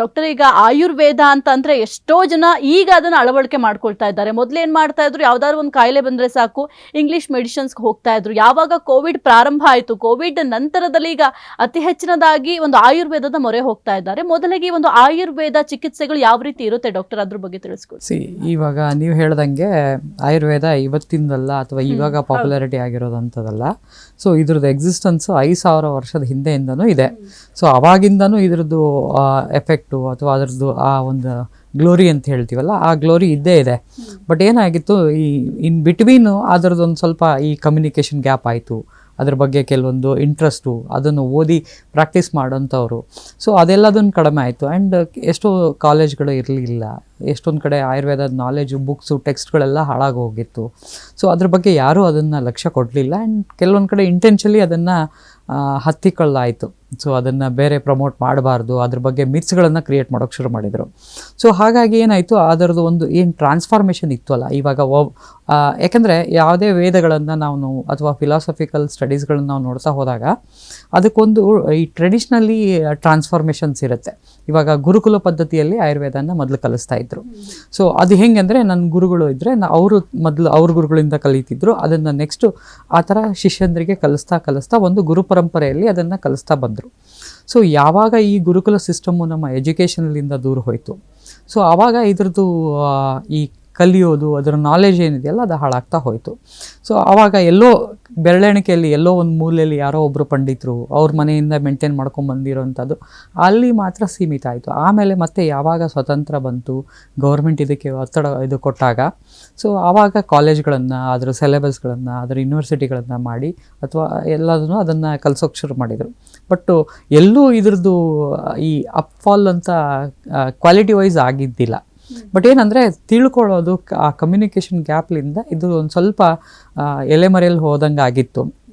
Doctor, ಈಗ ಆಯುರ್ವೇದ ಅಂತಂದ್ರೆ ಎಷ್ಟೋ ಜನ ಈಗ ಅದನ್ನ ಅಳವಡಿಕೆ ಮಾಡ್ಕೊಳ್ತಾ ಇದ್ದಾರೆ. ಮೊದಲು ಏನ್ ಮಾಡ್ತಾ ಇದ್ರು, ಯಾವ್ದಾದ್ರು ಒಂದು ಕಾಯಿಲೆ ಬಂದ್ರೆ ಸಾಕು ಇಂಗ್ಲಿಷ್ ಮೆಡಿಸಿನ್ಸ್ಗೆ ಹೋಗ್ತಾ ಇದ್ರು. ಯಾವಾಗ ಕೋವಿಡ್ ಪ್ರಾರಂಭ ಆಯಿತು, ಕೋವಿಡ್ ನಂತರದಲ್ಲಿ ಈಗ ಅತಿ ಹೆಚ್ಚಿನದಾಗಿ ಒಂದು ಆಯುರ್ವೇದದ ಮೊರೆ ಹೋಗ್ತಾ ಇದ್ದಾರೆ. ಮೊದಲಿಗೆ ಒಂದು ಆಯುರ್ವೇದ ಚಿಕಿತ್ಸೆಗಳು ಯಾವ ರೀತಿ ಇರುತ್ತೆ ಡಾಕ್ಟರ್, ಅದ್ರ ಬಗ್ಗೆ ತಿಳಿಸ್ಕೊಡಿ. ಇವಾಗ ನೀವು ಹೇಳ್ದಂಗೆ ಆಯುರ್ವೇದ ಇವತ್ತಿಂದಲ್ಲ ಅಥವಾ ಇವಾಗ ಪಾಪ್ಯುಲಾರಿಟಿ ಆಗಿರೋದಂಥದ್ದಲ್ಲ. ಸೊ ಇದ್ರದ್ದು ಎಕ್ಸಿಸ್ಟೆನ್ಸು 5,000 ವರ್ಷದ ಹಿಂದೆಯಿಂದನೂ ಇದೆ. ಸೊ ಅವಾಗಿಂದನೂ ಇದ್ರದ್ದು ಎಫೆಕ್ಟು ಅಥವಾ ಅದರದ್ದು ಆ ಒಂದು ಗ್ಲೋರಿ ಅಂತ ಹೇಳ್ತೀವಲ್ಲ, ಆ ಗ್ಲೋರಿ ಇದ್ದೇ ಇದೆ. ಬಟ್ ಏನಾಗಿತ್ತು, ಈ ಇನ್ ಬಿಟ್ವೀನು ಅದರದ್ದು ಒಂದು ಸ್ವಲ್ಪ ಈ ಕಮ್ಯುನಿಕೇಷನ್ ಗ್ಯಾಪ್ ಆಯಿತು. ಅದ್ರ ಬಗ್ಗೆ ಕೆಲವೊಂದು ಇಂಟ್ರೆಸ್ಟು, ಅದನ್ನು ಓದಿ ಪ್ರಾಕ್ಟೀಸ್ ಮಾಡೋಂಥವ್ರು. ಸೊ ಅದೆಲ್ಲದನ್ನು ಕಡಿಮೆ ಆಯಿತು. ಆ್ಯಂಡ್ ಎಷ್ಟೋ ಕಾಲೇಜ್ಗಳು ಇರಲಿಲ್ಲ, ಎಷ್ಟೊಂದು ಕಡೆ ಆಯುರ್ವೇದದ ನಾಲೆಜು, ಬುಕ್ಸು, ಟೆಕ್ಸ್ಟ್ಗಳೆಲ್ಲ ಹಾಳಾಗಿ ಹೋಗಿತ್ತು. ಸೊ ಅದ್ರ ಬಗ್ಗೆ ಯಾರೂ ಅದನ್ನು ಲಕ್ಷ್ಯ ಕೊಡಲಿಲ್ಲ. ಆ್ಯಂಡ್ ಕೆಲವೊಂದು ಕಡೆ ಇಂಟೆನ್ಷಲಿ ಅದನ್ನು ಹತ್ತಿಕೊಳ್ಳಾಯಿತು. ಸೊ ಅದನ್ನು ಬೇರೆ ಪ್ರಮೋಟ್ ಮಾಡಬಾರ್ದು, ಅದ್ರ ಬಗ್ಗೆ ಮಿತ್ಸ್ಗಳನ್ನು ಕ್ರಿಯೇಟ್ ಮಾಡೋಕ್ಕೆ ಶುರು ಮಾಡಿದರು. ಸೊ ಹಾಗಾಗಿ ಏನಾಯಿತು, ಅದರದ್ದು ಒಂದು ಏನು ಟ್ರಾನ್ಸ್ಫಾರ್ಮೇಷನ್ ಇತ್ತು ಅಲ್ಲ ಇವಾಗ ಯಾಕೆಂದರೆ ಯಾವುದೇ ವೇದಗಳನ್ನು ನಾವು ಅಥವಾ ಫಿಲಾಸಫಿಕಲ್ ಸ್ಟಡೀಸ್ಗಳನ್ನು ನಾವು ನೋಡ್ತಾ ಹೋದಾಗ ಅದಕ್ಕೊಂದು ಈ ಟ್ರೆಡಿಷ್ನಲಿ ಟ್ರಾನ್ಸ್ಫಾರ್ಮೇಷನ್ಸ್ ಇರುತ್ತೆ. ಇವಾಗ ಗುರುಕುಲ ಪದ್ಧತಿಯಲ್ಲಿ ಆಯುರ್ವೇದನ ಮೊದಲು ಕಲಿಸ್ತಾ ಇದ್ರು. ಸೊ ಅದು ಹೆಂಗೆ ಅಂದರೆ, ನನ್ನ ಗುರುಗಳು ಇದ್ದರೆ ಅವರು ಮೊದಲು ಅವ್ರ ಗುರುಗಳಿಂದ ಕಲಿತಿದ್ರು, ಅದನ್ನು ನೆಕ್ಸ್ಟು ಆ ಥರ ಶಿಷ್ಯಂದ್ರಿಗೆ ಕಲಿಸ್ತಾ ಒಂದು ಗುರು ಪರಂಪರೆಯಲ್ಲಿ ಅದನ್ನು ಕಲಿಸ್ತಾ ಬಂದರು. ಸೊ ಯಾವಾಗ ಈ ಗುರುಕುಲ ಸಿಸ್ಟಮ್ಮು ನಮ್ಮ ಎಜುಕೇಷನಲ್ಲಿಂದ ದೂರ ಹೋಯಿತು, ಸೊ ಆವಾಗ ಇದ್ರದ್ದು ಈ ಕಲಿಯೋದು, ಅದರ ನಾಲೆಜ್ ಏನಿದೆಯಲ್ಲ ಅದು ಹಾಳಾಗ್ತಾ ಹೋಯಿತು. ಸೊ ಆವಾಗ ಎಲ್ಲೋ ಬೆರಳೆಣಿಕೆಯಲ್ಲಿ ಎಲ್ಲೋ ಒಂದು ಮೂಲೆಯಲ್ಲಿ ಯಾರೋ ಒಬ್ಬರು ಪಂಡಿತರು ಅವ್ರ ಮನೆಯಿಂದ ಮೇಂಟೈನ್ ಮಾಡ್ಕೊಂಬಂದಿರೋವಂಥದ್ದು ಅಲ್ಲಿ ಮಾತ್ರ ಸೀಮಿತ ಆಯಿತು. ಆಮೇಲೆ ಮತ್ತೆ ಯಾವಾಗ ಸ್ವತಂತ್ರ ಬಂತು, ಗೌರ್ಮೆಂಟ್ ಇದಕ್ಕೆ ಒತ್ತಡ ಇದು ಕೊಟ್ಟಾಗ, ಸೊ ಆವಾಗ ಕಾಲೇಜ್ಗಳನ್ನು, ಅದರ ಸಿಲೆಬಸ್ಗಳನ್ನು, ಅದರ ಯೂನಿವರ್ಸಿಟಿಗಳನ್ನು ಮಾಡಿ ಅಥವಾ ಎಲ್ಲದನ್ನು ಅದನ್ನು ಕಲಿಸೋಕೆ ಶುರು ಮಾಡಿದರು. ಬಟ್ಟು ಎಲ್ಲೂ ಇದ್ರದ್ದು ಈ ಅಪ್ಫಾಲ್ ಅಂತ ಕ್ವಾಲಿಟಿ ವೈಸ್ ಆಗಿದ್ದಿಲ್ಲ. ಬಟ್ ಏನಂದರೆ ತಿಳ್ಕೊಳ್ಳೋದು, ಆ ಕಮ್ಯುನಿಕೇಷನ್ ಗ್ಯಾಪ್ಲಿಂದ ಇದು ಒಂದು ಸ್ವಲ್ಪ ಎಲೆಮರೆಯಲ್ಲಿ ಹೋದಂಗೆ ಆಗಿತ್ತು.